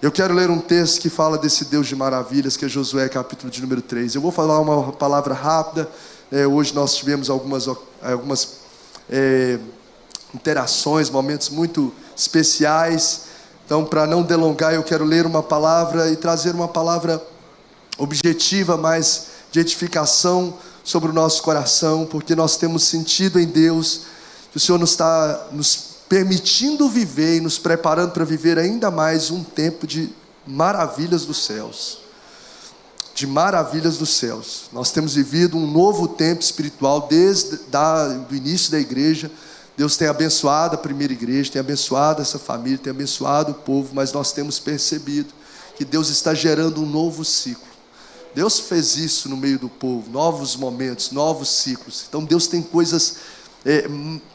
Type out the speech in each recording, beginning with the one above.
Eu quero ler um texto que fala desse Deus de maravilhas, que é Josué capítulo de número 3. Eu vou falar uma palavra rápida. Hoje nós tivemos algumas interações, momentos muito especiais. Então, para não delongar, eu quero ler uma palavra e trazer uma palavra objetiva, mas de edificação sobre o nosso coração, porque nós temos sentido em Deus que o Senhor nos está nos permitindo viver e nos preparando para viver ainda mais um tempo de maravilhas dos céus. De maravilhas dos céus. Nós temos vivido um novo tempo espiritual desde o início da igreja. Deus tem abençoado a primeira igreja, tem abençoado essa família, tem abençoado o povo, mas nós temos percebido que Deus está gerando um novo ciclo. Deus fez isso no meio do povo, novos momentos, novos ciclos. Então Deus tem coisas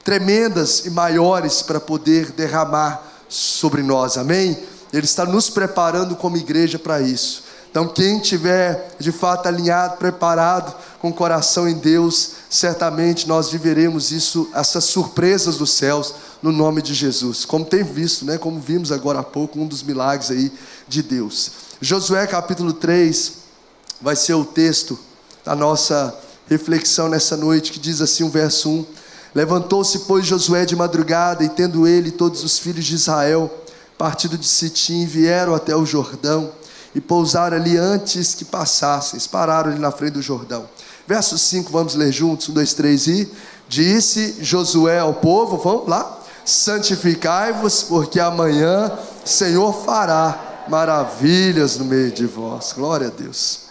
tremendas e maiores para poder derramar sobre nós, amém? Ele está nos preparando como igreja para isso. Então quem estiver de fato alinhado, preparado, com o coração em Deus, certamente nós viveremos isso, essas surpresas dos céus, no nome de Jesus, como tem visto, né? Como vimos agora há pouco, um dos milagres aí de Deus. Josué capítulo 3 vai ser o texto da nossa reflexão nessa noite, que diz assim o verso 1: Levantou-se, pois, Josué de madrugada, e tendo ele e todos os filhos de Israel partido de Sitim, vieram até o Jordão, e pousaram ali antes que passassem. Eles pararam ali na frente do Jordão. Verso 5, vamos ler juntos, 1, 2, 3, e disse Josué ao povo, vamos lá: santificai-vos, porque amanhã o Senhor fará maravilhas no meio de vós. Glória a Deus.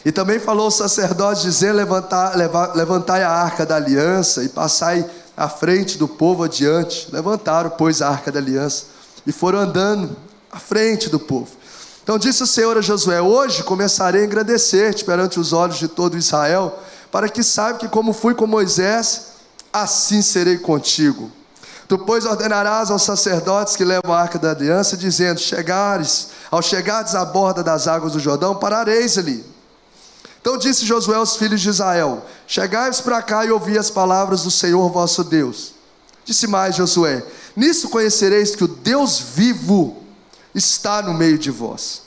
E também falou o sacerdote, dizendo: levantai a arca da aliança e passai à frente do povo adiante. Levantaram, pois, a arca da aliança e foram andando à frente do povo. Então disse o Senhor a Josué: hoje começarei a engrandecer-te perante os olhos de todo Israel, para que saiba que como fui com Moisés, assim serei contigo. Tu, pois, ordenarás aos sacerdotes que levam a arca da aliança, dizendo: ao chegares à borda das águas do Jordão, parareis ali. Então disse Josué aos filhos de Israel: chegai-vos para cá e ouvi as palavras do Senhor vosso Deus. Disse mais Josué: nisso conhecereis que o Deus vivo está no meio de vós,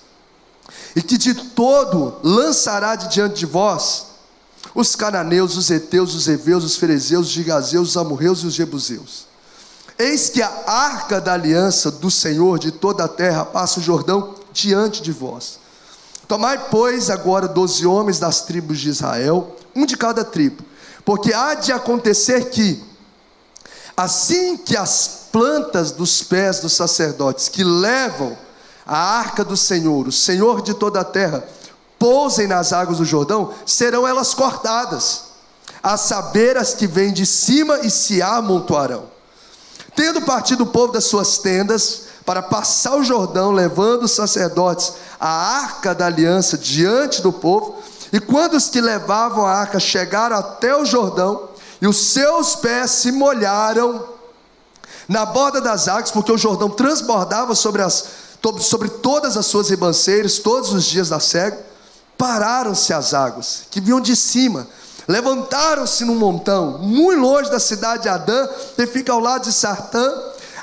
e que de todo lançará de diante de vós os cananeus, os heteus, os heveus, os ferezeus, os gigazeus, os amorreus e os jebuseus. Eis que a arca da aliança do Senhor de toda a terra passa o Jordão diante de vós. Tomai, pois, agora 12 homens das tribos de Israel, um de cada tribo, porque há de acontecer que, assim que as plantas dos pés dos sacerdotes que levam a arca do Senhor, o Senhor de toda a terra, pousem nas águas do Jordão, serão elas cortadas, a saber as que vêm de cima, e se amontoarão. Tendo partido o povo das suas tendas para passar o Jordão, levando os sacerdotes a arca da aliança diante do povo, e quando os que levavam a arca chegaram até o Jordão, e os seus pés se molharam na borda das águas, porque o Jordão transbordava sobre todas as suas ribanceiras, todos os dias da cega, pararam-se as águas, que vinham de cima, levantaram-se num montão, muito longe da cidade de Adã, que fica ao lado de Sartã.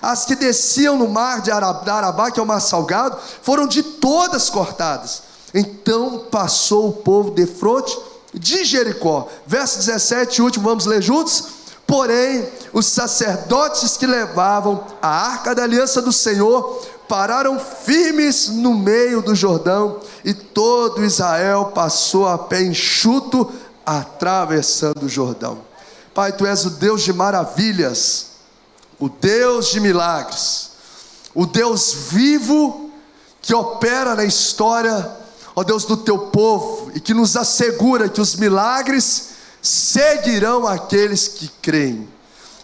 As que desciam no mar de Arabá, que é o mar salgado, foram de todas cortadas. Então passou o povo defronte de Jericó. Verso 17, último, vamos ler juntos? Porém, os sacerdotes que levavam a arca da aliança do Senhor pararam firmes no meio do Jordão, e todo Israel passou a pé enxuto, atravessando o Jordão. Pai, Tu és o Deus de maravilhas, o Deus de milagres, o Deus vivo que opera na história, ó Deus, do Teu povo, e que nos assegura que os milagres seguirão aqueles que creem.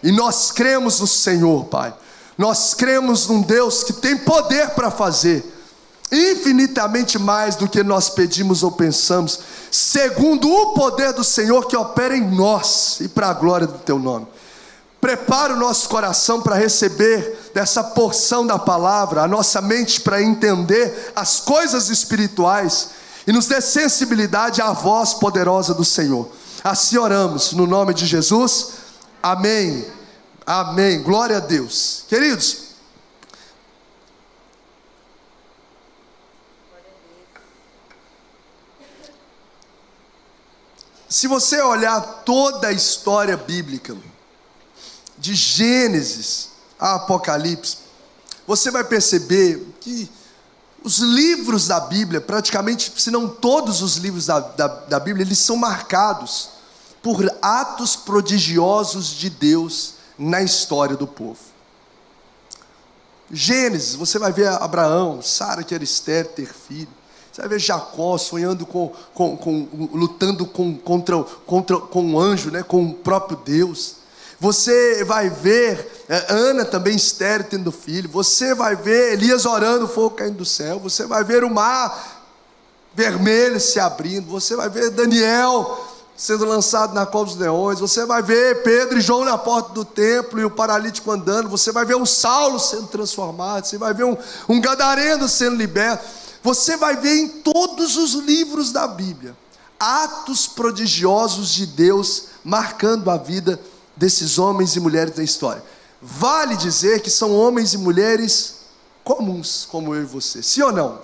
E nós cremos no Senhor, Pai. Nós cremos num Deus que tem poder para fazer infinitamente mais do que nós pedimos ou pensamos, segundo o poder do Senhor que opera em nós, e para a glória do Teu nome. Prepara o nosso coração para receber dessa porção da palavra, a nossa mente para entender as coisas espirituais, e nos dê sensibilidade à voz poderosa do Senhor. Assim oramos, no nome de Jesus, amém, amém, glória a Deus. Queridos, Se você olhar toda a história bíblica, de Gênesis a Apocalipse, você vai perceber que os livros da Bíblia, praticamente, se não todos os livros da Bíblia, eles são marcados por atos prodigiosos de Deus na história do povo. Gênesis, você vai ver Abraão, Sara que era estéril, ter filho. Você vai ver Jacó sonhando lutando com um anjo, né, com o próprio Deus. Você vai ver Ana também estéril tendo filho. Você vai ver Elias orando, fogo caindo do céu. Você vai ver o mar vermelho se abrindo. Você vai ver Daniel sendo lançado na cova dos leões. Você vai ver Pedro e João na porta do templo e o paralítico andando. Você vai ver um Saulo sendo transformado. Você vai ver um gadareno sendo liberto. Você vai ver em todos os livros da Bíblia atos prodigiosos de Deus marcando a vida desses homens e mulheres da história. Vale dizer que são homens e mulheres comuns, como eu e você, sim ou não?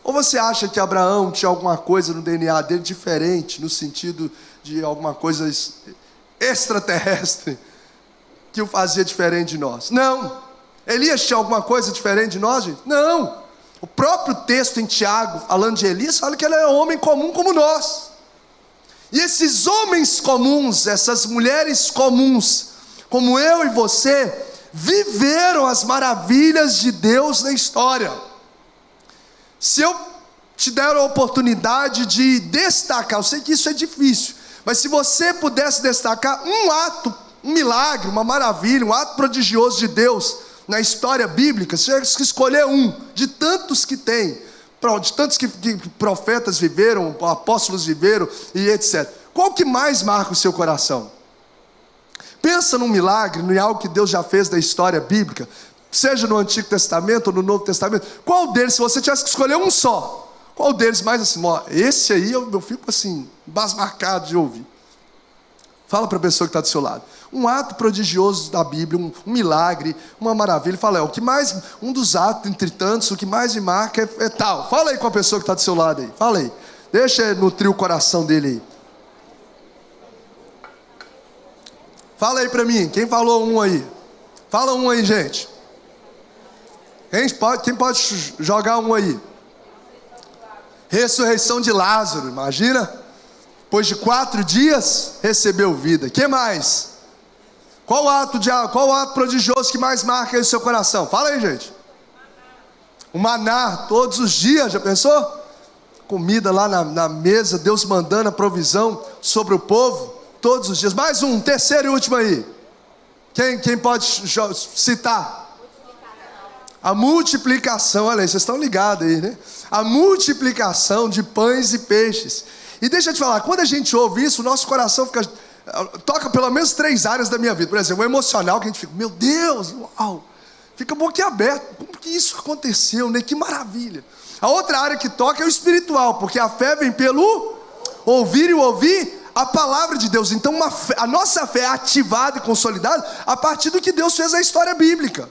Ou você acha que Abraão tinha alguma coisa no DNA dele diferente, no sentido de alguma coisa extraterrestre, que o fazia diferente de nós? Não. Elias tinha alguma coisa diferente de nós, gente? Não. O próprio texto em Tiago, falando de Elias, fala que ele é um homem comum como nós. E esses homens comuns, essas mulheres comuns, como eu e você, viveram as maravilhas de Deus na história. Se eu te der a oportunidade de destacar, eu sei que isso é difícil, mas se você pudesse destacar um ato, um milagre, uma maravilha, um ato prodigioso de Deus na história bíblica, você tem que escolher um, de tantos que tem, de tantos que profetas viveram, apóstolos viveram e etc. Qual que mais marca o seu coração? Pensa num milagre, em algo que Deus já fez da história bíblica, seja no Antigo Testamento ou no Novo Testamento. Qual deles, se você tivesse que escolher um só, qual deles mais assim, ó, esse aí eu fico assim, basmarcado de ouvir. Fala para a pessoa que está do seu lado. Um ato prodigioso da Bíblia, um milagre, uma maravilha. Fala, o que mais, um dos atos entre tantos, o que mais me marca é tal. Fala aí com a pessoa que está do seu lado aí. Fala aí. Deixa nutrir o coração dele aí. Fala aí para mim. Quem falou um aí? Fala um aí, gente. Quem pode jogar um aí? Ressurreição de Lázaro, imagina? Depois de 4 dias, recebeu vida. Que mais? Qual ato prodigioso que mais marca aí o seu coração? Fala aí, gente. O maná, todos os dias, já pensou? Comida lá na mesa, Deus mandando a provisão sobre o povo, todos os dias. Mais um, terceiro e último aí. Quem pode citar? A multiplicação, olha aí, vocês estão ligados aí, né? A multiplicação de pães e peixes. E deixa eu te falar, quando a gente ouve isso, o nosso coração toca pelo menos 3 áreas da minha vida. Por exemplo, o emocional, que a gente fica, meu Deus, uau, fica boquiaberto, como que isso aconteceu, né? Que maravilha. A outra área que toca é o espiritual, porque a fé vem pelo ouvir e ouvir a palavra de Deus. Então a nossa fé é ativada e consolidada a partir do que Deus fez na história bíblica.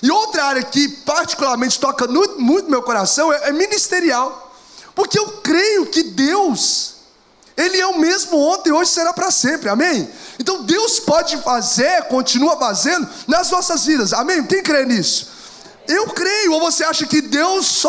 E outra área que particularmente toca muito meu coração é ministerial, porque eu creio que Deus, Ele é o mesmo ontem, hoje, será para sempre, amém? Então Deus pode fazer, continua fazendo nas nossas vidas, amém? Quem crê nisso? Eu creio. Ou você acha que Deus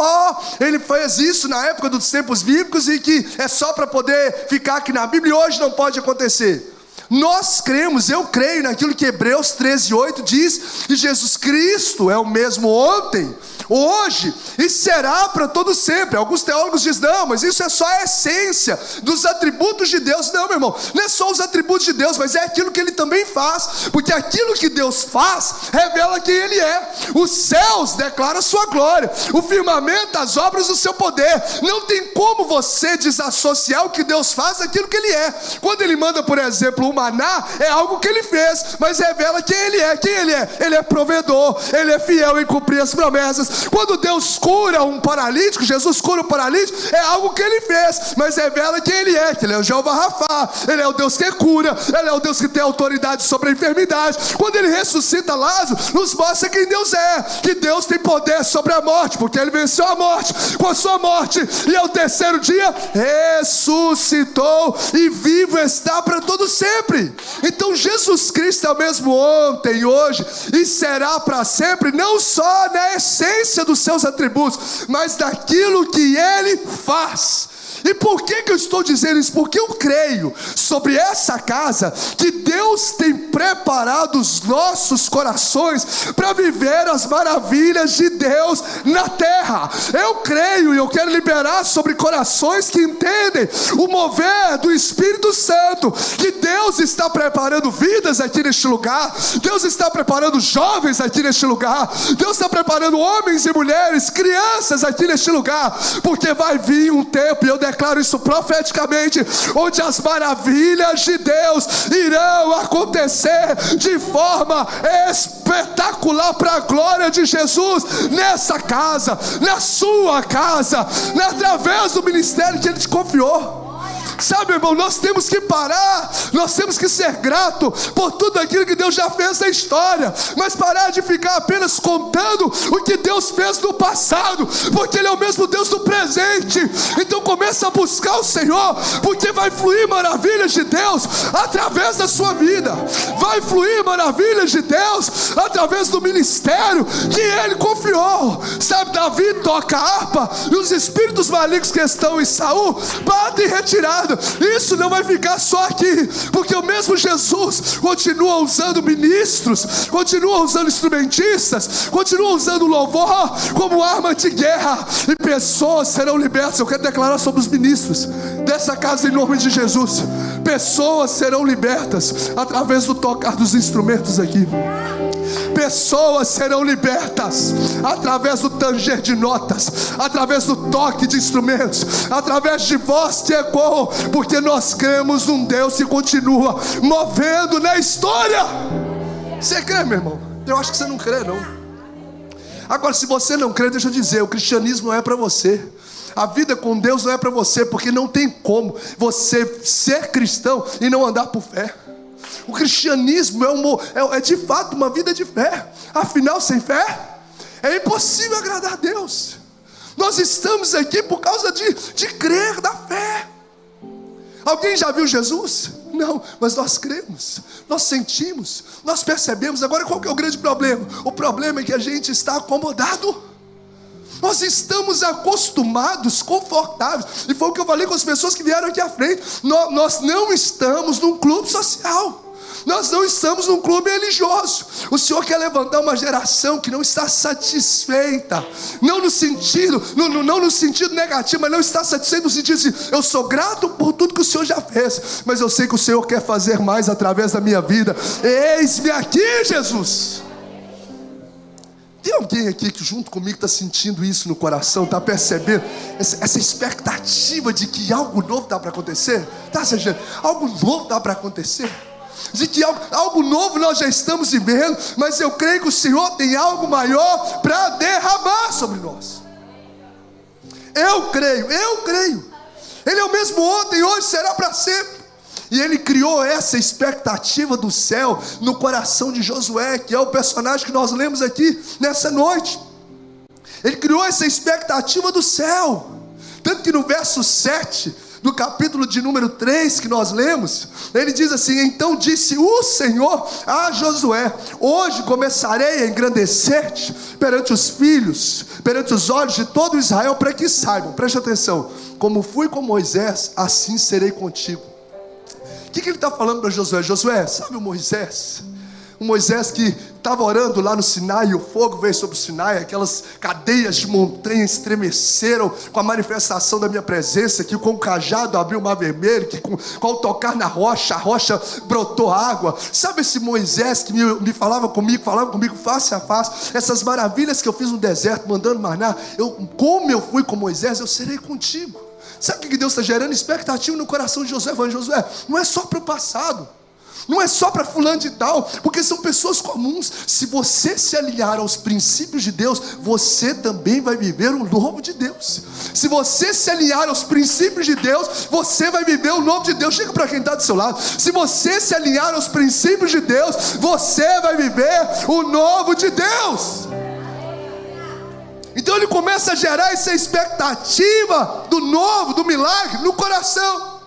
Ele fez isso na época dos tempos bíblicos e que é só para poder ficar aqui na Bíblia e hoje não pode acontecer? Nós cremos, eu creio naquilo que Hebreus 13:8 diz, que Jesus Cristo é o mesmo ontem, hoje e será para todo sempre. Alguns teólogos dizem, não, mas isso é só a essência dos atributos de Deus. Não, meu irmão, não é só os atributos de Deus, mas é aquilo que Ele também faz, porque aquilo que Deus faz, revela quem Ele é. Os céus declaram a sua glória, o firmamento, as obras do seu poder. Não tem como você desassociar o que Deus faz daquilo que Ele é. Quando Ele manda, por exemplo, o maná, é algo que Ele fez, mas revela quem Ele é. Quem Ele é? Ele é provedor, Ele é fiel em cumprir as promessas, Quando Deus cura um paralítico, Jesus cura um paralítico, é algo que ele fez, mas revela quem ele é, que ele é o Jeová Rafá, ele é o Deus que cura, ele é o Deus que tem autoridade sobre a enfermidade. Quando ele ressuscita Lázaro, nos mostra quem Deus é, que Deus tem poder sobre a morte, porque ele venceu a morte com a sua morte, e ao terceiro dia ressuscitou, e vivo está para todo sempre. Então Jesus Cristo é o mesmo ontem, hoje e será para sempre, não só na essência dos seus atributos, mas daquilo que ele faz. E por que eu estou dizendo isso? Porque eu creio sobre essa casa que Deus tem preparado os nossos corações para viver as maravilhas de Deus na terra. Eu creio e eu quero liberar sobre corações que entendem o mover do Espírito Santo, que Deus está preparando vidas aqui neste lugar, Deus está preparando jovens aqui neste lugar, Deus está preparando homens e mulheres, crianças aqui neste lugar, porque vai vir um tempo, e eu declaro isso profeticamente, onde as maravilhas de Deus irão acontecer de forma espetacular para a glória de Jesus nessa casa, na sua casa, através do ministério que Ele te confiou. Sabe, irmão, nós temos que parar, nós temos que ser grato por tudo aquilo que Deus já fez na história, mas parar de ficar apenas contando o que Deus fez no passado, porque Ele é o mesmo Deus do presente. Então começa a buscar o Senhor, porque vai fluir maravilhas de Deus através da sua vida, vai fluir maravilhas de Deus através do ministério que Ele confiou. Sabe, Davi toca a harpa e os espíritos malignos que estão em Saul batem retirada. Isso não vai ficar só aqui, porque o mesmo Jesus continua usando ministros, continua usando instrumentistas, continua usando louvor como arma de guerra, e pessoas serão libertas. Eu quero declarar sobre os ministros dessa casa em nome de Jesus: pessoas serão libertas através do tocar dos instrumentos aqui. Pessoas serão libertas através do tanger de notas, através do toque de instrumentos, através de voz que ecoam, porque nós cremos num Deus que continua movendo na história. Você crê, meu irmão? Eu acho que você não crê, não. Agora, se você não crê, deixa eu dizer, o cristianismo não é para você. A vida com Deus não é para você, porque não tem como você ser cristão e não andar por fé. O cristianismo é de fato uma vida de fé. Afinal, sem fé é impossível agradar a Deus. Nós estamos aqui por causa de crer na fé. Alguém já viu Jesus? Não, mas nós cremos, nós sentimos, nós percebemos. Agora, qual que é o grande problema? O problema é que a gente está acomodado. Nós estamos acostumados, confortáveis. E foi o que eu falei com as pessoas que vieram aqui à frente. Nós não estamos num clube social, nós não estamos num clube religioso. O Senhor quer levantar uma geração que não está satisfeita, não no sentido negativo, mas não está satisfeito no sentido assim: eu sou grato por tudo que o Senhor já fez, mas eu sei que o Senhor quer fazer mais através da minha vida. Eis-me aqui, Jesus. Tem alguém aqui que junto comigo está sentindo isso no coração, está percebendo essa expectativa de que algo novo está para acontecer? Está sentindo? Algo novo está para acontecer, de que algo novo nós já estamos vivendo, mas eu creio que o Senhor tem algo maior para derramar sobre nós. Eu creio. Ele é o mesmo ontem, hoje, será para sempre. E Ele criou essa expectativa do céu no coração de Josué, que é o personagem que nós lemos aqui nessa noite. Ele criou essa expectativa do céu, tanto que no verso 7 do capítulo de número 3 que nós lemos, ele diz assim: então disse o Senhor a Josué: hoje começarei a engrandecer-te perante os filhos, perante os olhos de todo Israel, para que saibam, preste atenção, como fui com Moisés, assim serei contigo. O que ele está falando para Josué? Josué, sabe o Moisés? O Moisés que estava orando lá no Sinai, e o fogo veio sobre o Sinai, aquelas cadeias de montanha estremeceram com a manifestação da minha presença, que com o cajado abriu o mar vermelho, que com o tocar na rocha, a rocha brotou água. Sabe esse Moisés que falava comigo face a face, essas maravilhas que eu fiz no deserto, mandando maná? Como eu fui com Moisés, eu serei contigo. Sabe o que Deus está gerando? Expectativa no coração de Josué. Falando: Josué, não é só para o passado, não é só para fulano de tal, porque são pessoas comuns. Se você se alinhar aos princípios de Deus, você também vai viver o novo de Deus. Se você se alinhar aos princípios de Deus, você vai viver o novo de Deus. Chega para quem está do seu lado. Se você se alinhar aos princípios de Deus, você vai viver o novo de Deus. Então ele começa a gerar essa expectativa do novo, do milagre no coração.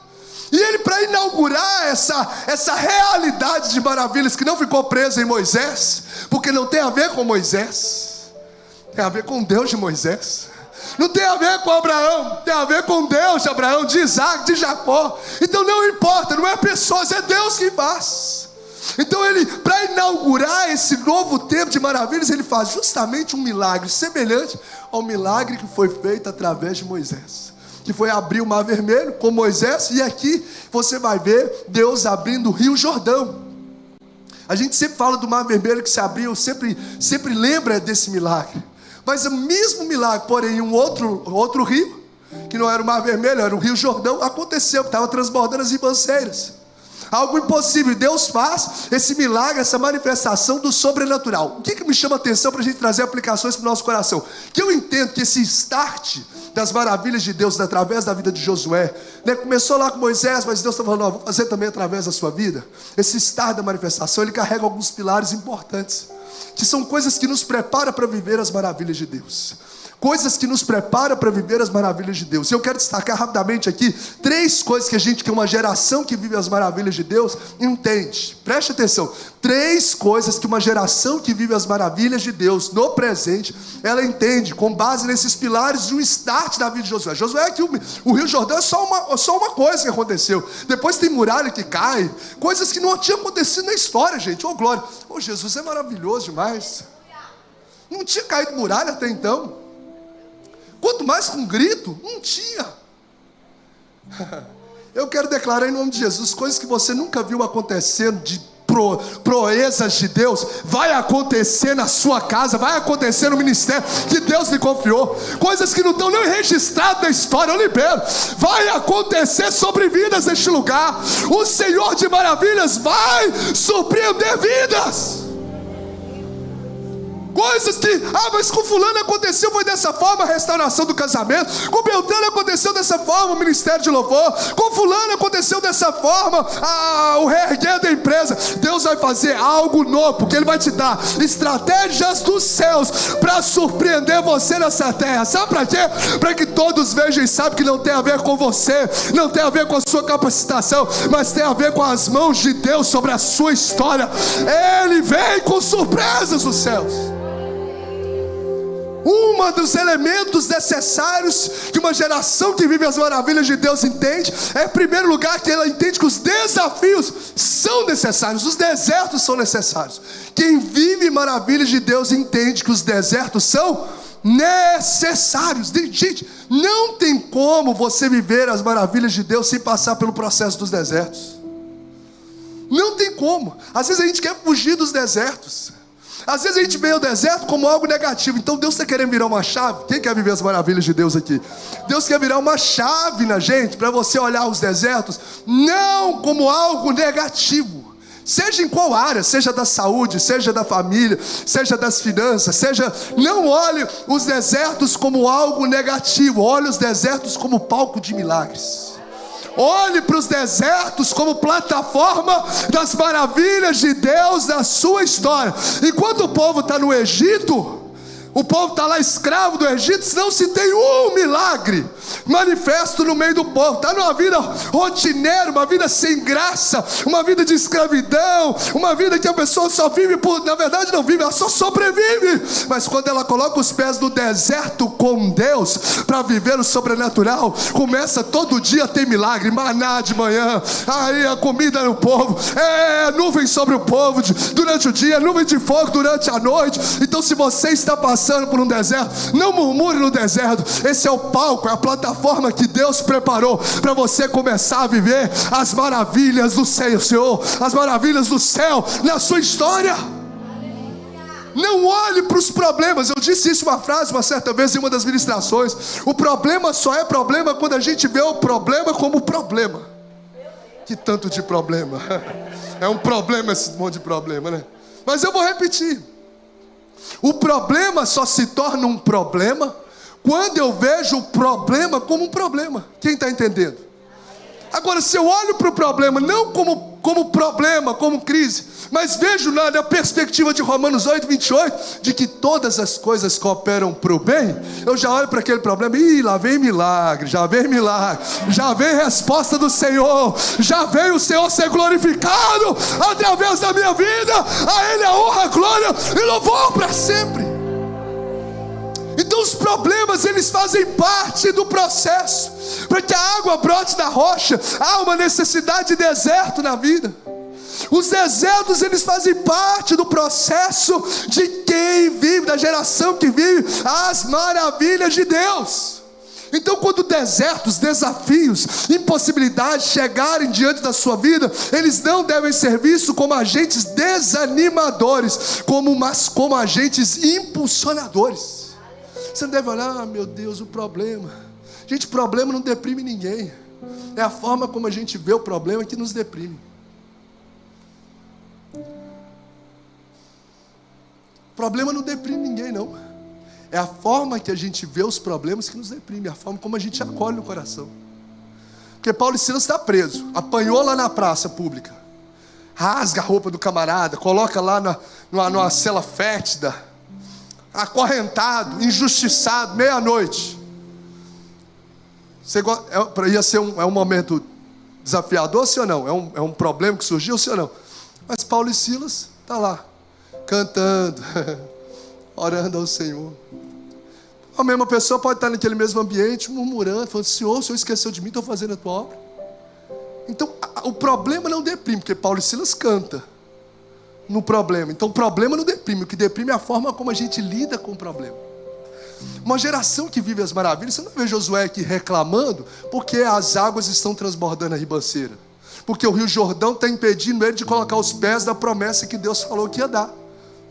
E ele, para inaugurar essa realidade de maravilhas que não ficou presa em Moisés, porque não tem a ver com Moisés, tem a ver com Deus de Moisés, não tem a ver com Abraão, tem a ver com Deus de Abraão, de Isaac, de Jacó. Então não importa, não é pessoas, é Deus que faz. Então ele, para inaugurar esse novo tempo de maravilhas, ele faz justamente um milagre semelhante ao milagre que foi feito através de Moisés, que foi abrir o mar vermelho com Moisés. E aqui você vai ver Deus abrindo o rio Jordão. A gente sempre fala do mar vermelho que se abriu, sempre lembra desse milagre. Mas o mesmo milagre, porém um outro rio, que não era o mar vermelho, era o rio Jordão, aconteceu, estava transbordando as ribanceiras. Algo impossível. Deus faz esse milagre, essa manifestação do sobrenatural. O que me chama a atenção para a gente trazer aplicações para o nosso coração? Que eu entendo que esse start das maravilhas de Deus através da vida de Josué, né, começou lá com Moisés, mas Deus está falando, vou fazer também através da sua vida. Esse start da manifestação, ele carrega alguns pilares importantes, que são coisas que nos preparam para viver as maravilhas de Deus. Coisas que nos preparam para viver as maravilhas de Deus. E eu quero destacar rapidamente aqui 3 coisas que uma geração que vive as maravilhas de Deus entende. Preste atenção. 3 coisas que uma geração que vive as maravilhas de Deus no presente, ela entende, com base nesses pilares de um start da vida de Josué. Josué, que o Rio Jordão é só uma coisa que aconteceu. Depois tem muralha que cai, coisas que não tinham acontecido na história, gente. Glória. Jesus é maravilhoso demais. Não tinha caído muralha até então. Quanto mais com grito, não tinha. Eu quero declarar em nome de Jesus, coisas que você nunca viu acontecendo, de proezas de Deus, vai acontecer na sua casa, vai acontecer no ministério que Deus lhe confiou. Coisas que não estão nem registradas na história, eu libero. Vai acontecer sobre vidas neste lugar. O Senhor de maravilhas vai surpreender vidas. Coisas que, mas com fulano aconteceu, foi dessa forma a restauração do casamento. Com Beltrano aconteceu dessa forma o ministério de louvor. Com fulano aconteceu dessa forma o reerguer da empresa. Deus vai fazer algo novo, porque Ele vai te dar estratégias dos céus para surpreender você nessa terra. Sabe para quê? Para que todos vejam e saibam que não tem a ver com você, não tem a ver com a sua capacitação, mas tem a ver com as mãos de Deus sobre a sua história. Ele vem com surpresas dos céus. Um dos elementos necessários que uma geração que vive as maravilhas de Deus entende, em primeiro lugar, que ela entende que os desafios são necessários, os desertos são necessários. Quem vive maravilhas de Deus entende que os desertos são necessários. Gente, não tem como você viver as maravilhas de Deus sem passar pelo processo dos desertos. Não tem como. Às vezes a gente quer fugir dos desertos. Às vezes a gente vê o deserto como algo negativo. Então Deus está querendo virar uma chave. Quem quer viver as maravilhas de Deus aqui? Deus quer virar uma chave na gente, para você olhar os desertos não como algo negativo. Seja em qual área, seja da saúde, seja da família, seja das finanças, não olhe os desertos como algo negativo. Olhe os desertos como palco de milagres. Olhe para os desertos como plataforma das maravilhas de Deus na sua história. Enquanto o povo está no Egito, o povo está lá escravo do Egito, não se tem um milagre manifesto no meio do povo. Está numa vida rotineira, uma vida sem graça, uma vida de escravidão, uma vida que a pessoa só vive na verdade não vive, ela só sobrevive. Mas quando ela coloca os pés no deserto com Deus, para viver o sobrenatural, começa todo dia a ter milagre. Maná de manhã, aí a comida no povo, nuvem sobre o povo durante o dia, nuvem de fogo durante a noite. Então se você está passando por um deserto, não murmure no deserto. Esse é o palco, é a plataforma que Deus preparou para você começar a viver as maravilhas do Senhor, as maravilhas do céu na sua história. Não olhe para os problemas. Eu disse isso uma frase uma certa vez em uma das ministrações. O problema só é problema quando a gente vê o problema como problema. Que tanto de problema. É um problema esse monte de problema, né? Mas eu vou repetir. O problema só se torna um problema quando eu vejo o problema como um problema. Quem está entendendo? Agora, se eu olho para o problema não como problema, como crise, mas vejo na perspectiva de Romanos 8, 28, de que todas as coisas cooperam para o bem, eu já olho para aquele problema, lá vem milagre, já vem resposta do Senhor, já veio o Senhor ser glorificado através da minha vida, a Ele a honra, a glória e louvor para sempre. Então os problemas, eles fazem parte do processo. Para que a água brote da rocha, há uma necessidade de deserto na vida. Os desertos, eles fazem parte do processo de quem vive, da geração que vive as maravilhas de Deus. Então quando desertos, desafios, impossibilidades chegarem diante da sua vida, eles não devem ser vistos como agentes desanimadores, mas como agentes impulsionadores. Você não deve olhar, meu Deus, o problema. Gente, problema não deprime ninguém. É a forma como a gente vê o problema que nos deprime. Problema não deprime ninguém, não. É a forma que a gente vê os problemas que nos deprime. É a forma como a gente acolhe no coração. Porque Paulo e Silas está preso. Apanhou lá na praça pública. Rasga a roupa do camarada. Coloca lá numa cela fétida. Acorrentado, injustiçado, meia-noite. Ia ser um momento desafiador, sim ou não? É um problema que surgiu, sim ou não? Mas Paulo e Silas estão lá, cantando, orando ao Senhor. A mesma pessoa pode estar naquele mesmo ambiente, murmurando, falando: Senhor, o Senhor esqueceu de mim, estou fazendo a tua obra. Então, o problema não deprime, porque Paulo e Silas cantam no problema. Então o problema não deprime, o que deprime é a forma como a gente lida com o problema. Uma geração que vive as maravilhas, você não vê Josué aqui reclamando porque as águas estão transbordando a ribanceira, porque o Rio Jordão está impedindo ele de colocar os pés da promessa que Deus falou que ia dar.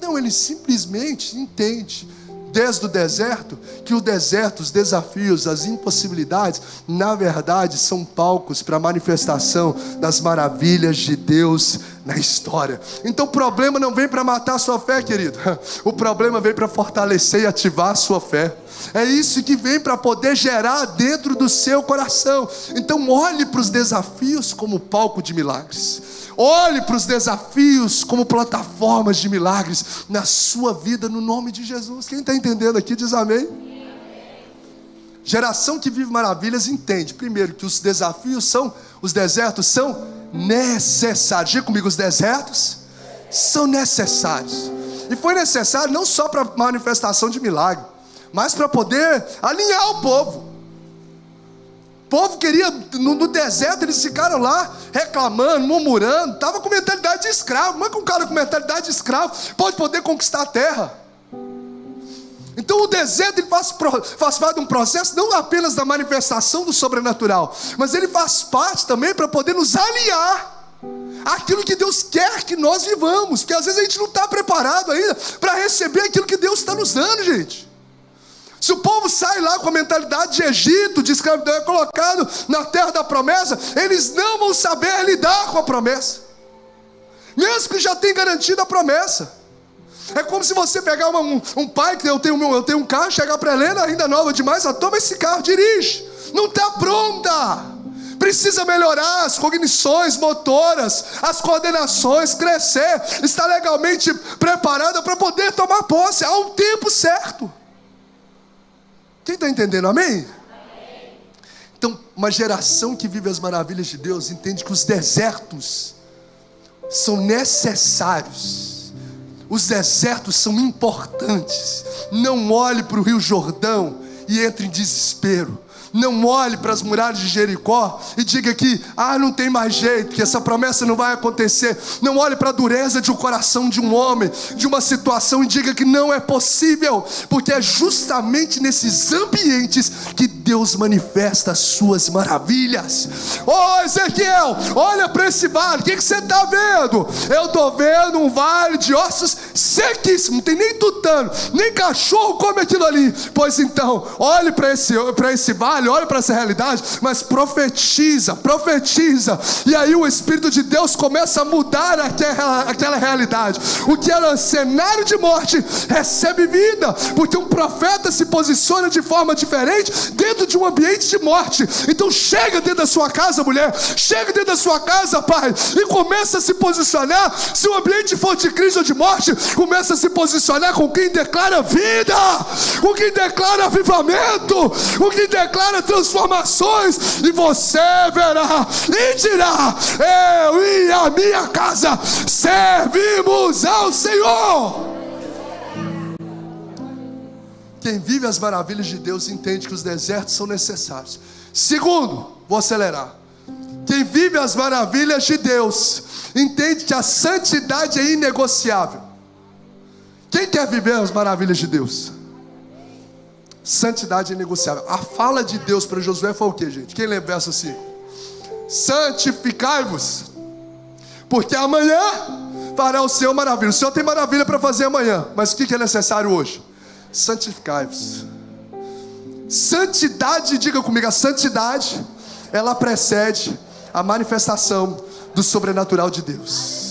Não, ele simplesmente entende desde o deserto que o deserto, os desafios, as impossibilidades, na verdade são palcos para a manifestação das maravilhas de Deus na história. Então o problema não vem para matar a sua fé, querido. O problema vem para fortalecer e ativar a sua fé. É isso que vem para poder gerar dentro do seu coração. Então olhe para os desafios como palco de milagres. Olhe para os desafios como plataformas de milagres na sua vida, no nome de Jesus. Quem está entendendo aqui diz amém. Geração que vive maravilhas entende, primeiro, que os desertos são necessários. Diga comigo, os desertos são necessários. E foi necessário não só para manifestação de milagre, mas para poder alinhar o povo. O povo queria, no deserto eles ficaram lá reclamando, murmurando, estava com mentalidade de escravo. Como é que um cara com mentalidade de escravo pode poder conquistar a terra? Então o deserto ele faz parte de um processo não apenas da manifestação do sobrenatural, mas ele faz parte também para poder nos alinhar àquilo que Deus quer que nós vivamos, porque às vezes a gente não está preparado ainda para receber aquilo que Deus está nos dando, gente. Se o povo sai lá com a mentalidade de Egito, de escravidão, é colocado na terra da promessa, eles não vão saber lidar com a promessa, mesmo que já tenha garantido a promessa. É como se você pegar um pai, que eu tenho um carro, chegar para a Helena, ainda nova demais, toma esse carro, dirige. Não está pronta. Precisa melhorar as cognições motoras, as coordenações, crescer, estar legalmente preparada para poder tomar posse. Há um tempo certo. Quem está entendendo, amém? Então, uma geração que vive as maravilhas de Deus entende que os desertos são necessários. Os desertos são importantes. Não olhe para o Rio Jordão e entre em desespero. Não olhe para as muralhas de Jericó e diga que não tem mais jeito, que essa promessa não vai acontecer. Não olhe para a dureza de um coração de um homem, de uma situação, e diga que não é possível, porque é justamente nesses ambientes que Deus manifesta as suas maravilhas. Ezequiel, olha para esse vale, o que você está vendo? Eu estou vendo um vale de ossos sequíssimos, não tem nem tutano, nem cachorro come aquilo ali. Pois então, olhe para esse vale, olhe para essa realidade, mas profetiza. E aí o Espírito de Deus começa a mudar aquela realidade. O que era cenário de morte recebe vida, porque um profeta se posiciona de forma diferente dentro de um ambiente de morte. Então chega dentro da sua casa, mulher, chega dentro da sua casa, pai, e começa a se posicionar. Se o ambiente for de crise ou de morte, começa a se posicionar com quem declara vida, com quem declara avivamento, com quem declara transformações, e você verá e dirá: eu e a minha casa servimos ao Senhor. Quem vive as maravilhas de Deus entende que os desertos são necessários. Segundo, vou acelerar. Quem vive as maravilhas de Deus entende que a santidade é inegociável. Quem quer viver as maravilhas de Deus? Santidade é inegociável. A fala de Deus para Josué foi o que, gente? Quem lembra verso 5? Santificai-vos, porque amanhã fará o Senhor maravilha. O Senhor tem maravilha para fazer amanhã, mas o que é necessário hoje? Santificai-vos. Santidade, diga comigo, a santidade, ela precede a manifestação do sobrenatural de Deus.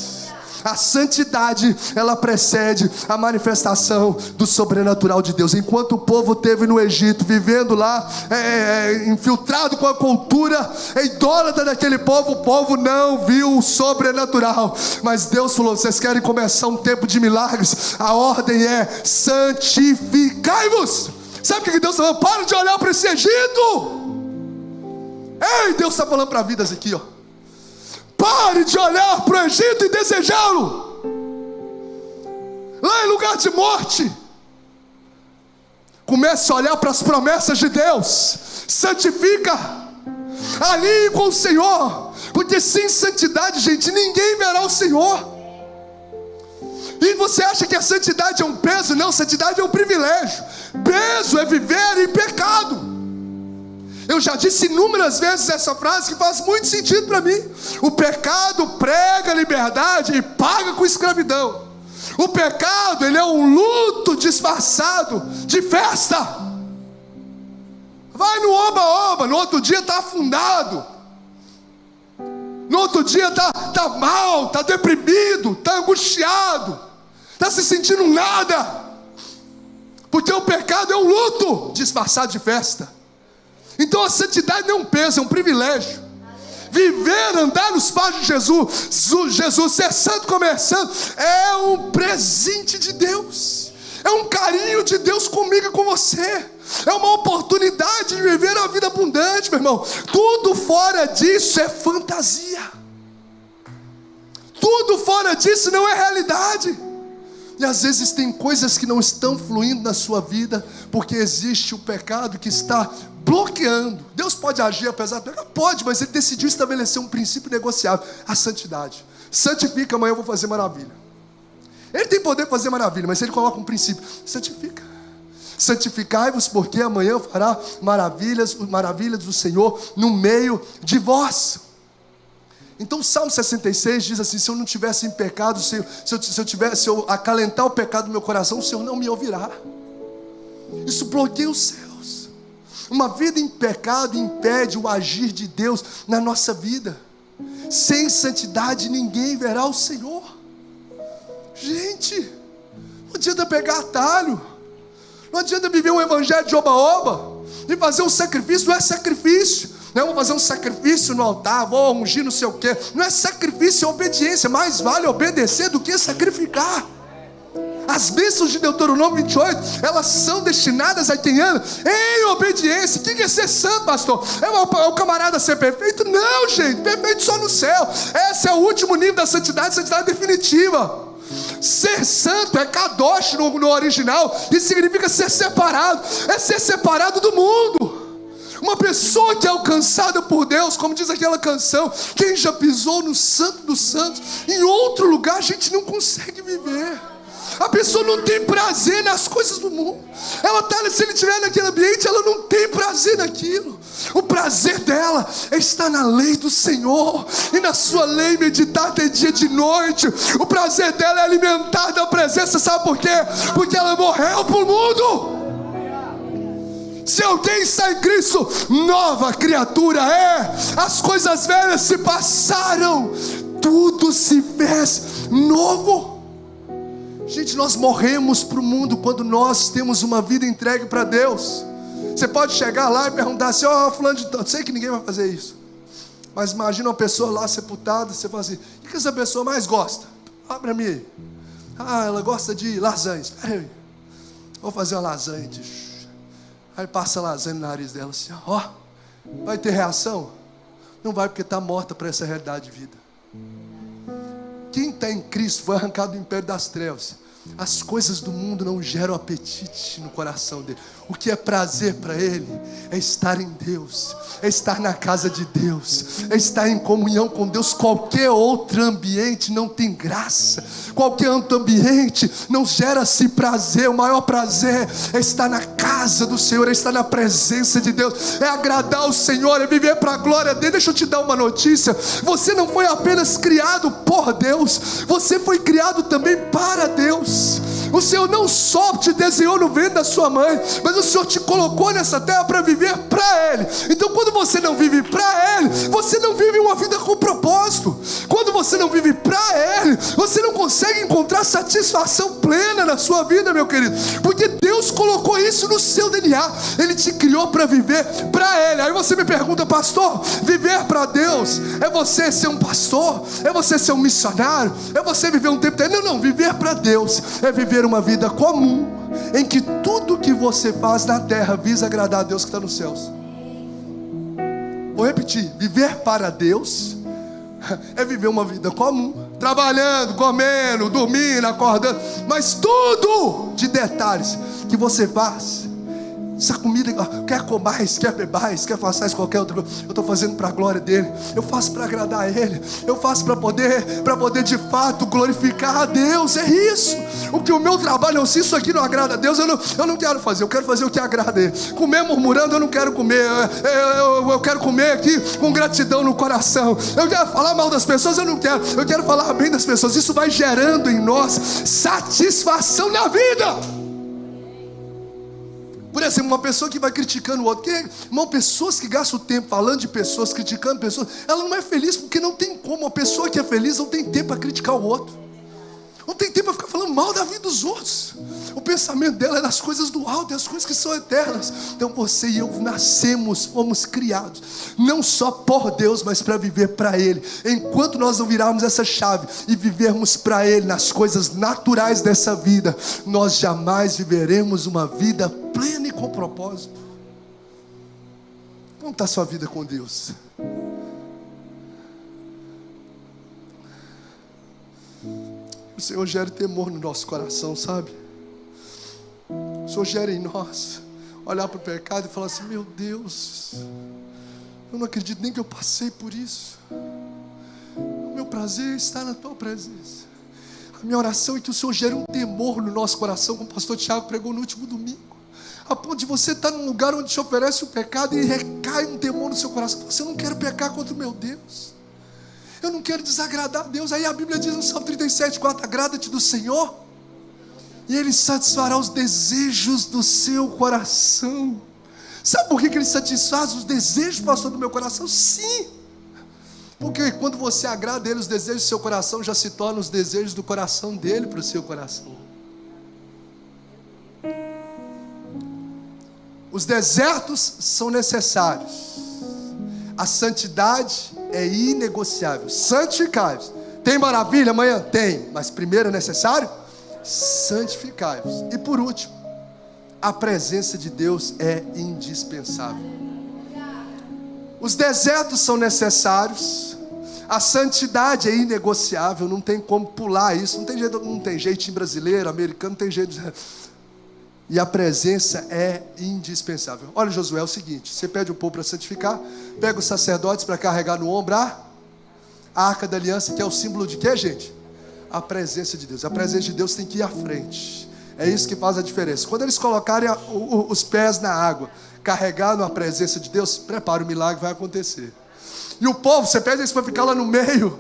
A santidade, ela precede a manifestação do sobrenatural de Deus. Enquanto o povo esteve no Egito, vivendo lá, infiltrado com a cultura idólatra daquele povo, o povo não viu o sobrenatural. Mas Deus falou: vocês querem começar um tempo de milagres? A ordem é: santificai-vos. Sabe o que Deus está falando? Para de olhar para esse Egito. Ei, Deus está falando para vidas aqui, ó. Pare de olhar para o Egito e desejá-lo. Lá em lugar de morte, comece a olhar para as promessas de Deus. Santifica, alinhe com o Senhor, porque sem santidade, gente, ninguém verá o Senhor. E você acha que a santidade é um peso? Não, santidade é um privilégio. Peso é viver em pecado. Eu já disse inúmeras vezes essa frase que faz muito sentido para mim. O pecado prega a liberdade e paga com escravidão. O pecado, ele é um luto disfarçado de festa. Vai no oba-oba, no outro dia está afundado. No outro dia está mal, está deprimido, está angustiado, está se sentindo nada. Porque o pecado é um luto disfarçado de festa. Então a santidade não é um peso, é um privilégio. Viver, andar nos passos de Jesus, ser santo como santo, é um presente de Deus. É um carinho de Deus comigo e com você. É uma oportunidade de viver a vida abundante, meu irmão. Tudo fora disso é fantasia. Tudo fora disso não é realidade. E às vezes tem coisas que não estão fluindo na sua vida, porque existe o pecado que está bloqueando. Deus pode agir apesar do pecado? Pode, mas Ele decidiu estabelecer um princípio negociável: a santidade. Santifica, amanhã eu vou fazer maravilha. Ele tem poder para fazer maravilha, mas Ele coloca um princípio: santifica. Santificai-vos, porque amanhã fará maravilhas do Senhor no meio de vós. Então o Salmo 66 diz assim: se eu não tivesse em pecado, se eu acalentar o pecado do meu coração, o Senhor não me ouvirá. Isso bloqueia os céus. Uma vida em pecado impede o agir de Deus na nossa vida. Sem santidade ninguém verá o Senhor. Gente, não adianta pegar atalho, não adianta viver um evangelho de oba-oba e fazer um sacrifício. Não é sacrifício. Não, vou fazer um sacrifício no altar, vou ungir não sei o quê. Não é sacrifício, é obediência. Mais vale obedecer do que sacrificar. As bênçãos de Deuteronômio 28, elas são destinadas a quem anda em obediência. O que é ser santo, pastor? É o camarada ser perfeito? Não, gente, perfeito só no céu. Esse é o último nível da santidade, santidade definitiva. Ser santo é kadosh no original, e significa ser separado. É ser separado do mundo. Uma pessoa que é alcançada por Deus, como diz aquela canção: quem já pisou no santo dos santos, em outro lugar a gente não consegue viver. A pessoa não tem prazer nas coisas do mundo. Se ele estiver naquele ambiente, ela não tem prazer naquilo. O prazer dela é estar na lei do Senhor, e na sua lei meditar até dia e de noite. O prazer dela é alimentar da presença. Sabe por quê? Porque ela morreu para o mundo. Se alguém está em Cristo, nova criatura é. As coisas velhas se passaram, tudo se fez novo. Gente, nós morremos para o mundo quando nós temos uma vida entregue para Deus. Você pode chegar lá e perguntar assim: ó, fulano de tal, sei que ninguém vai fazer isso, mas imagina uma pessoa lá sepultada, você fala assim: o que essa pessoa mais gosta? Fala para mim. Ah, ela gosta de lasanha. Espera aí, vou fazer uma lasanha. Aí passa a lasanha no nariz dela assim: ó, vai ter reação? Não vai, porque está morta para essa realidade de vida. Quem está em Cristo foi arrancado do império das trevas. As coisas do mundo não geram apetite no coração dele. O que é prazer para ele é estar em Deus, é estar na casa de Deus, é estar em comunhão com Deus. Qualquer outro ambiente não tem graça, qualquer outro ambiente não gera-se prazer. O maior prazer é estar na casa do Senhor, é estar na presença de Deus, é agradar o Senhor, é viver para a glória dele. Deixa eu te dar uma notícia: você não foi apenas criado por Deus, você foi criado também para Deus. O Senhor não só te desenhou no ventre da sua mãe, mas o Senhor te colocou nessa terra para viver para Ele. Então quando você não vive para Ele, você não vive uma vida com propósito. Quando você não vive para Ele, você não consegue encontrar satisfação plena na sua vida, meu querido, porque Deus colocou isso no seu DNA. Ele te criou para viver para Ele. Aí você me pergunta: pastor, viver para Deus é você ser um pastor? É você ser um missionário? É você viver um tempo? Não, viver para Deus é viver uma vida comum, em que tudo que você faz na terra visa agradar a Deus que está nos céus. Vou repetir: viver para Deus é viver uma vida comum, trabalhando, comendo, dormindo, acordando, mas tudo de detalhes que você faz. Essa comida, quer comais, quer bebais, quer façais qualquer outra coisa, eu estou fazendo para a glória dele, eu faço para agradar a Ele, eu faço para poder de fato glorificar a Deus. É isso. O que o meu trabalho, se isso aqui não agrada a Deus, eu não quero fazer, eu quero fazer o que agrada a Ele. Comer murmurando, eu não quero comer, eu quero comer aqui com gratidão no coração. Eu quero falar mal das pessoas, eu não quero, eu quero falar bem das pessoas. Isso vai gerando em nós satisfação na vida. Por exemplo, uma pessoa que vai criticando o outro, irmão, pessoas que gastam tempo falando de pessoas, criticando pessoas, ela não é feliz, porque não tem como. Uma pessoa que é feliz não tem tempo para criticar o outro, não tem tempo para ficar falando mal da vida dos outros. O pensamento dela é das coisas do alto, é as coisas que são eternas. Então você e eu nascemos, fomos criados não só por Deus, mas para viver para Ele. Enquanto nós não virarmos essa chave e vivermos para Ele nas coisas naturais dessa vida, nós jamais viveremos uma vida plena e com propósito. Como está a sua vida com Deus? O Senhor gera temor no nosso coração, sabe? O Senhor gera em nós olhar para o pecado e falar assim: meu Deus, eu não acredito nem que eu passei por isso. O meu prazer está na tua presença. A minha oração é que o Senhor gere um temor no nosso coração, como o pastor Tiago pregou no último domingo, a ponto de você estar num lugar onde te oferece o pecado e recai um temor no seu coração. Você: eu não quero pecar contra o meu Deus, eu não quero desagradar a Deus. Aí a Bíblia diz no Salmo 37:4: agrada-te do Senhor e Ele satisfará os desejos do seu coração. Sabe por que Ele satisfaz os desejos, pastor, do meu coração? Sim, porque quando você agrada a Ele, os desejos do seu coração já se tornam os desejos do coração dEle para o seu coração. Os desertos são necessários, a santidade é inegociável. Santificai-vos. Tem maravilha amanhã? Tem, mas primeiro é necessário santificai-vos. E por último, a presença de Deus é indispensável. Os desertos são necessários, a santidade é inegociável, não tem como pular isso, não tem jeitinho brasileiro, americano, não tem jeito. E a presença é indispensável. Olha, Josué, é o seguinte: você pede o povo para santificar, pega os sacerdotes para carregar no ombro a arca da aliança, que é o símbolo de quê, gente? A presença de Deus. A presença de Deus tem que ir à frente. É isso que faz a diferença. Quando eles colocarem os pés na água, carregar na presença de Deus, prepara, o milagre vai acontecer. E o povo, você pede isso para ficar lá no meio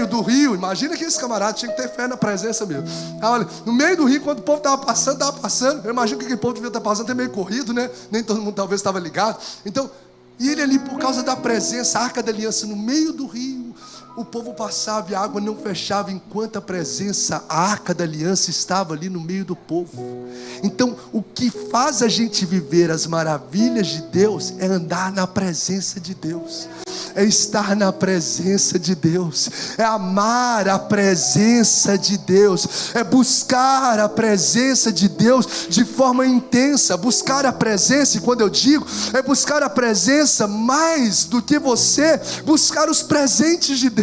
do rio. Imagina que esse camarada tinha que ter fé na presença mesmo. Olha, no meio do rio, quando o povo estava passando. Eu imagino que aquele povo devia estar passando até meio corrido, né? Nem todo mundo talvez estava ligado. Então, e ele ali, por causa da presença, a Arca da Aliança no meio do rio, o povo passava e a água não fechava enquanto a presença, a Arca da Aliança estava ali no meio do povo. Então, o que faz a gente viver as maravilhas de Deus é andar na presença de Deus, é estar na presença de Deus, é amar a presença de Deus, é buscar a presença de Deus de forma intensa. Buscar a presença, e quando eu digo, é buscar a presença mais do que você buscar os presentes de Deus.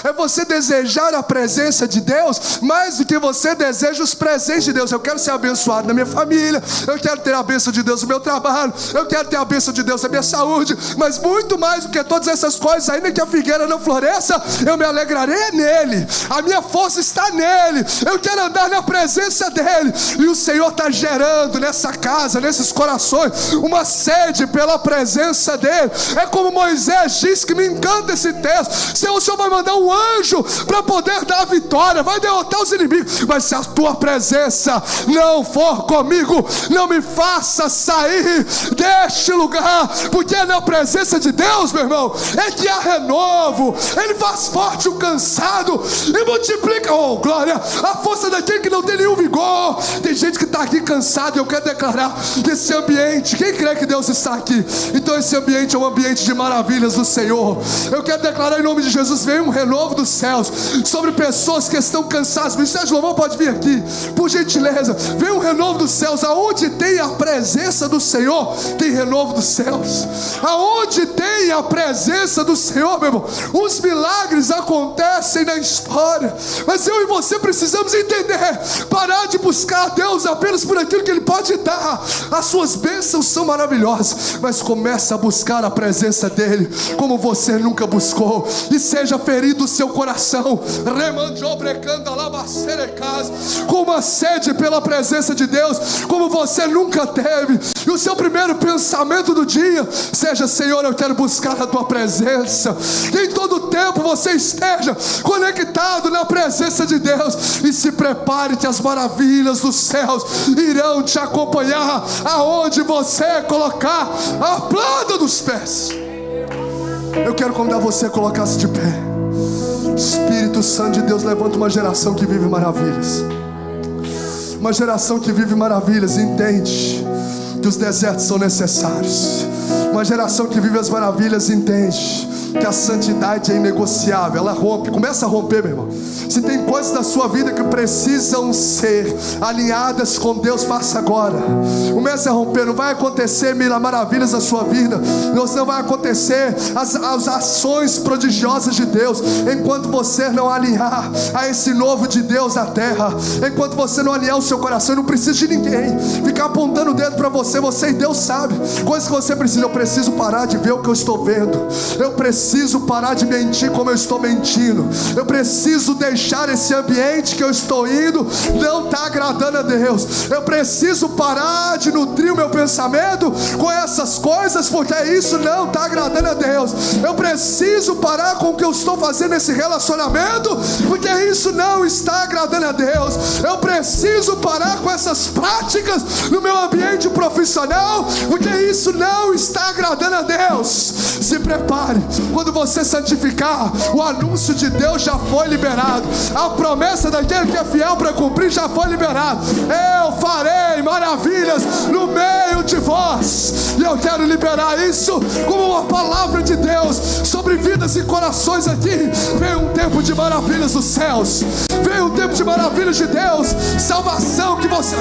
É você desejar a presença de Deus mais do que você deseja os presentes de Deus. Eu quero ser abençoado na minha família, eu quero ter a bênção de Deus no meu trabalho, eu quero ter a bênção de Deus na minha saúde, mas muito mais do que todas essas coisas, ainda que a figueira não floresça, eu me alegrarei nele, a minha força está nele, eu quero andar na presença dele. E o Senhor está gerando nessa casa, nesses corações, uma sede pela presença dele. É como Moisés diz, que me encanta esse texto: Senhor, o Senhor vai mandar um anjo para poder dar a vitória, vai derrotar os inimigos, mas se a tua presença não for comigo, não me faça sair deste lugar, porque é na presença de Deus, meu irmão, é que há renovo. Ele faz forte o cansado e multiplica, oh glória, a força daquele que não tem nenhum vigor. Tem gente que está aqui cansado, e eu quero declarar que esse ambiente, quem crê que Deus está aqui, então esse ambiente é um ambiente de maravilhas do Senhor. Eu quero declarar em nome de Jesus, vem um renovo dos céus sobre pessoas que estão cansadas. O Ministério de Louvor pode vir aqui, por gentileza. Vem um renovo dos céus. Aonde tem a presença do Senhor, tem renovo dos céus. Aonde tem a presença do Senhor, meu irmão, os milagres acontecem na história. Mas eu e você precisamos entender, parar de buscar a Deus apenas por aquilo que Ele pode dar. As suas bênçãos são maravilhosas, mas começa a buscar a presença dEle como você nunca buscou, e seja ferido o seu coração, com uma sede pela presença de Deus como você nunca teve. E o seu primeiro pensamento do dia seja: Senhor, eu quero buscar a tua presença. Que em todo tempo você esteja conectado na presença de Deus, e se prepare que as maravilhas dos céus irão te acompanhar aonde você colocar a planta dos pés. Eu quero convidar você a colocar-se de pé. Espírito Santo de Deus, levanta uma geração que vive maravilhas, uma geração que vive maravilhas e entende que os desertos são necessários. Uma geração que vive as maravilhas entende que a santidade é inegociável. Ela rompe, começa a romper, meu irmão. Se tem coisas da sua vida que precisam ser alinhadas com Deus, faça agora. Comece a romper. Não vai acontecer maravilhas na sua vida, não vai acontecer as ações prodigiosas de Deus enquanto você não alinhar a esse novo de Deus na terra. Enquanto você não alinhar o seu coração. Eu não preciso de ninguém ficar apontando o dedo para você. Você e Deus sabe coisas que você precisa. Eu preciso parar de ver o que eu estou vendo. Eu preciso parar de mentir como eu estou mentindo. Eu preciso deixar esse ambiente que eu estou indo não está agradando a Deus. Eu preciso parar de nutrir o meu pensamento com essas coisas, porque isso não está agradando a Deus. Eu preciso parar com o que eu estou fazendo nesse relacionamento, porque isso não está agradando a Deus. Eu preciso parar com essas práticas no meu ambiente profissional, porque isso não está agradando a Deus. Se prepare, quando você santificar, o anúncio de Deus já foi liberado, a promessa daquele que é fiel para cumprir já foi liberado. Eu farei maravilhas no meio de vós, e eu quero liberar isso como uma palavra de Deus sobre vidas e corações aqui. Vem um tempo de maravilhas dos céus, vem um tempo de maravilhas de Deus. Salvação que você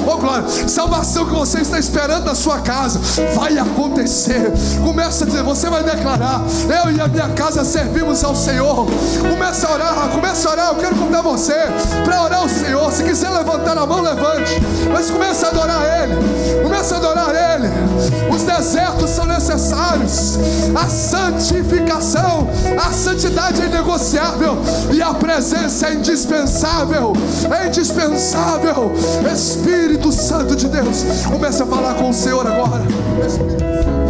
oh glória, salvação que você está esperando na sua casa vai acontecer. Começa a dizer, você vai declarar: eu e a minha casa servimos ao Senhor. Começa a orar, começa a orar. Eu quero convidar você para orar ao Senhor. Se quiser levantar a mão, levante, mas começa a adorar Ele, começa a adorar Ele. Os desertos são necessários, a santificação, a santidade é inegociável, e a presença é indispensável. É indispensável. Espírito Santo de Deus, comece a falar com o Senhor agora. Espírito Santo.